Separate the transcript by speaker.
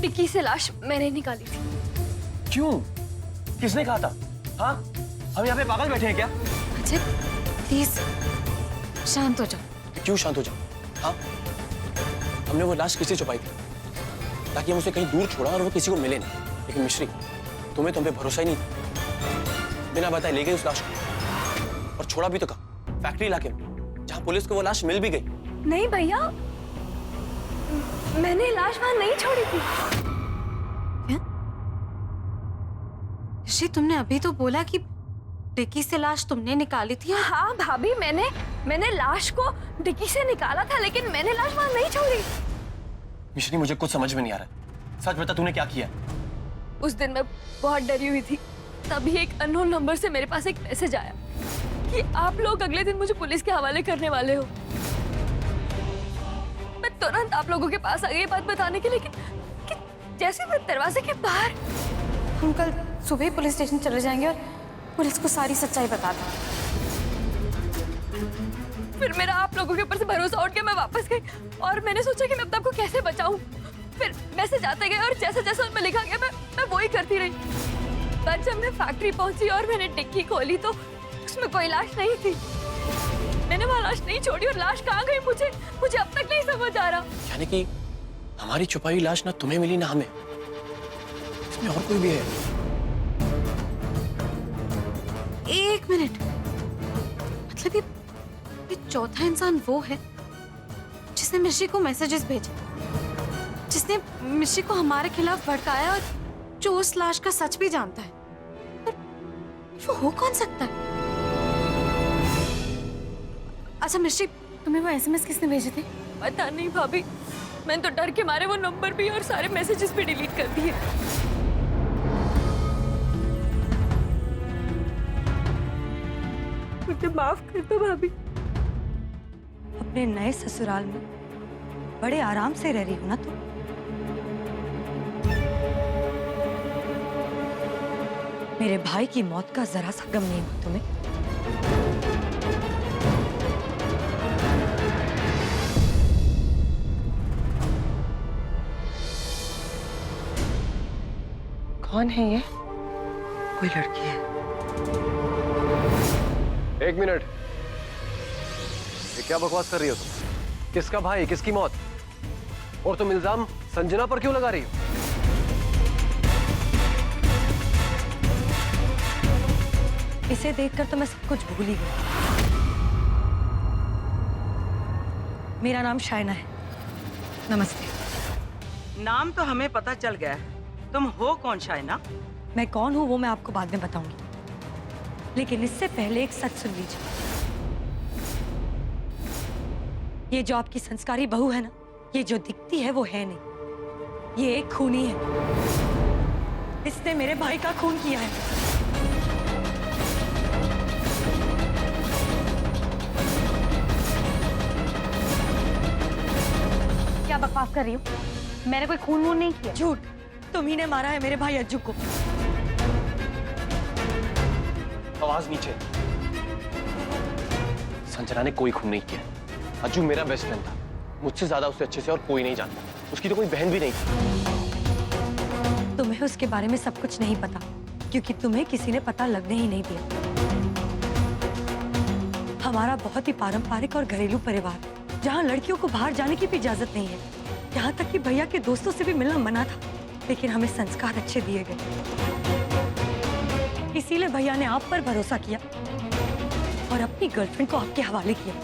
Speaker 1: Dicky से लाश मैंने निकाली थी।
Speaker 2: क्यों? किसने कहा था? हाँ, हम यहाँ पे पागल बैठे हैं क्या?
Speaker 1: अजय प्लीज शांत हो जाओ।
Speaker 2: क्यों शांत हो जाओ? हाँ, हमने वो लाश किससे छुपाई थी ताकि हम उसे कहीं दूर छोड़ा और वो किसी को मिले नहीं। लेकिन मिश्री, तुम्हें तुम पे भरोसा ही नहीं था। बिना बताए ले गई उस लाश को और छोड़ा भी तो कहाँ? फैक्ट्री इलाके में, जहाँ पुलिस को वो लाश मिल भी गई।
Speaker 1: नहीं भैया, मैंने लाश वहां नहीं छोड़ी थी।
Speaker 3: ऋषि, तुमने अभी तो बोला कि डिक्की से लाश तुमने निकाली थी।
Speaker 1: हाँ भाभी, मैंने लाश को डिक्की से निकाला था, लेकिन मैंने लाश वहां नहीं छोड़ी।
Speaker 2: मिश्री, मुझे कुछ समझ में नहीं आ रहा। सच बता, तूने क्या किया?
Speaker 1: उस दिन मैं बहुत डरी हुई थी, तभी एक अननोन नंबर से मेरे पास एक मैसेज आया कि आप लोग अगले दिन मुझे पुलिस के हवाले करने वाले हो। मैं तुरंत आप लोगों के पास आ गई बात बताने के लिए कि जैसे मैं दरवाजे के बाहर।
Speaker 3: हम कल सुबह पुलिस स्टेशन चले जाएंगे और पुलिस को सारी सच्चाई बता देंगे।
Speaker 1: फिर मेरा आप लोगों के ऊपर से भरोसा उठ गया, मैं वापस गई और मैंने सोचा कि मैं अपने आप को कैसे बचाऊं। फिर मैसेज आते गए और जैसे जैसे उनमें लिखा गया मैं वही करती रही। पर जब मैं फैक्ट्री पहुंची और मैंने डिक्की खोली तो उसमें कोई लाश नहीं थी। मैंने वहां लाश नहीं छोड़ी और लाश कहाँ गई मुझे अब तक नहीं समझ आ रहा।
Speaker 2: यानी कि हमारी छुपाई लाश ना तुम्हें मिली ना हमें। इसमें और कोई भी है?
Speaker 3: एक मिनट, मतलब ये चौथा इंसान वो है जिसने मिश्री को मैसेजेस भेजे, जिसने मिश्री को हमारे खिलाफ भड़काया और जो उस लाश का सच भी जानता है। पर वो हो कौन सकता है? अच्छा मिश्री, तुम्हें वो एसएमएस किसने भेजे थे?
Speaker 1: पता नहीं भाभी, मैंने तो डर के मारे वो नंबर भी और सारे मैसेजेस भी डिलीट कर दिए। मुझे माफ कर दो भाभी।
Speaker 4: अपने नए ससुराल में बड़े आराम से रह रही हो ना तुम? मेरे भाई की मौत का जरा सा गम नहीं हुआ तुम्हें?
Speaker 5: कौन है ये?
Speaker 4: कोई लड़की है।
Speaker 6: एक मिनट, ये क्या बकवास कर रही हो तुम? किसका भाई, किसकी मौत? और तुम इल्जाम संजना पर क्यों लगा रही हो?
Speaker 4: इसे देखकर तो मैं सब कुछ भूल ही गई। मेरा नाम शाइना है। नमस्ते।
Speaker 5: नाम तो हमें पता चल गया है, तुम हो कौन शाइना?
Speaker 4: मैं कौन हूं वो मैं आपको बाद में बताऊंगी, लेकिन इससे पहले एक सच सुन लीजिए। ये जो आपकी संस्कारी बहू है ना, ये जो दिखती है वो है नहीं, ये एक खूनी है। इसने मेरे भाई का खून किया है।
Speaker 3: क्या बकवास कर रही हो? मैंने कोई खून वून नहीं किया।
Speaker 4: झूठ, तुम ही ने मारा है मेरे भाई अज्जू को।
Speaker 2: आवाज नीचे। संजना ने कोई खून नहीं किया। अज्जू मेरा बेस्ट फ्रेंड था, मुझसे ज्यादा उसे अच्छे से और कोई नहीं जानता। उसकी तो कोई बहन भी नहीं थी।
Speaker 4: तुम्हें उसके बारे में सब कुछ नहीं पता, क्योंकि तुम्हें किसी ने पता लगने ही नहीं दिया। हमारा बहुत ही पारंपरिक और घरेलू परिवार, जहाँ लड़कियों को बाहर जाने की भी इजाजत नहीं है। यहाँ तक कि भैया के दोस्तों से भी मिलना मना था, लेकिन हमें संस्कार अच्छे दिए गए। इसीलिए भैया ने आप पर भरोसा किया और अपनी गर्लफ्रेंड को आपके हवाले किया।